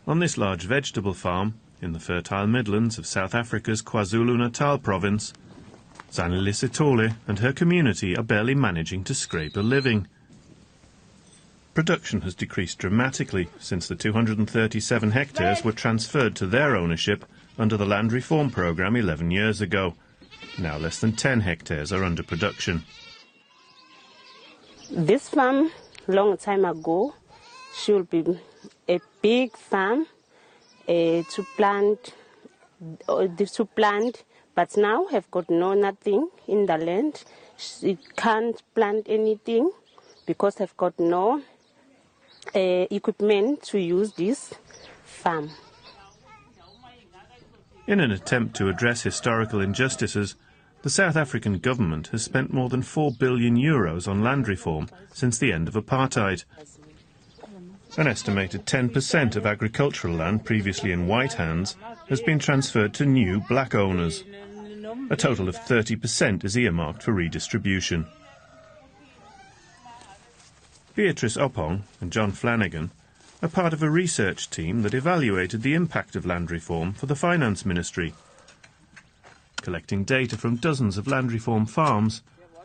On this large vegetable farm, in the fertile Midlands of South Africa's KwaZulu-Natal province, Zanele Sithole and her community are barely managing to scrape a living. Production has decreased dramatically since the 237 hectares were transferred to their ownership under the Land Reform Programme 11 years ago. Now less than 10 hectares are under production. This farm, long time ago, should be a big farm to plant, but now have got nothing in the land. It can't plant anything because they've got no equipment to use this farm. In an attempt to address historical injustices, the South African government has spent more than €4 billion on land reform since the end of apartheid. An estimated 10% of agricultural land previously in white hands has been transferred to new black owners. A total of 30% is earmarked for redistribution. Beatrice Oppong and John Flanagan are part of a research team that evaluated the impact of land reform for the Finance Ministry, collecting data from dozens of land reform farms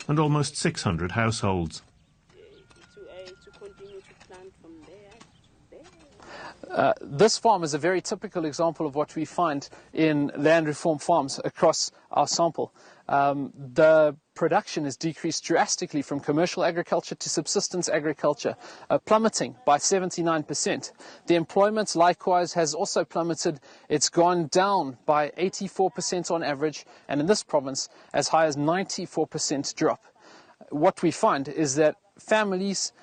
and almost 600 households. This farm is a very typical example of what we find in land reform farms across our sample. The production has decreased drastically from commercial agriculture to subsistence agriculture, plummeting by 79%. The employment likewise has also plummeted. It's gone down by 84% on average, and in this province as high as 94% drop. What we find is that families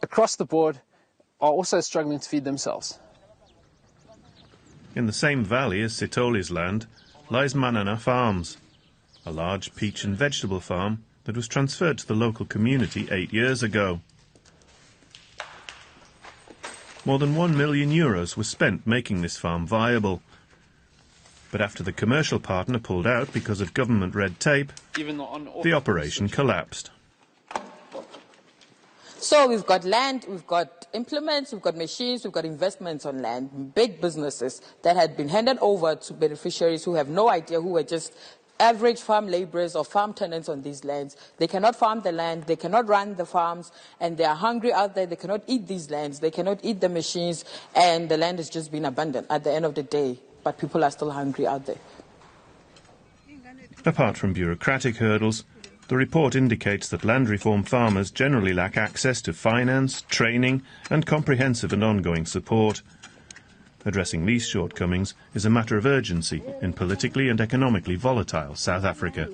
across the board are also struggling to feed themselves. In the same valley as Sithole's land lies Manana Farms, a large peach and vegetable farm that was transferred to the local community 8 years ago. More than €1 million was spent making this farm viable. But after the commercial partner pulled out because of government red tape, the operation collapsed. So we've got land, we've got implements, we've got machines, we've got investments on land, big businesses that had been handed over to beneficiaries who have no idea, who were just average farm laborers or farm tenants on these lands. They cannot farm the land, they cannot run the farms, and they are hungry out there. They cannot eat these lands, they cannot eat the machines, and the land has just been abandoned at the end of the day. But people are still hungry out there. Apart from bureaucratic hurdles, the report indicates that land reform farmers generally lack access to finance, training and comprehensive and ongoing support. Addressing these shortcomings is a matter of urgency in politically and economically volatile South Africa.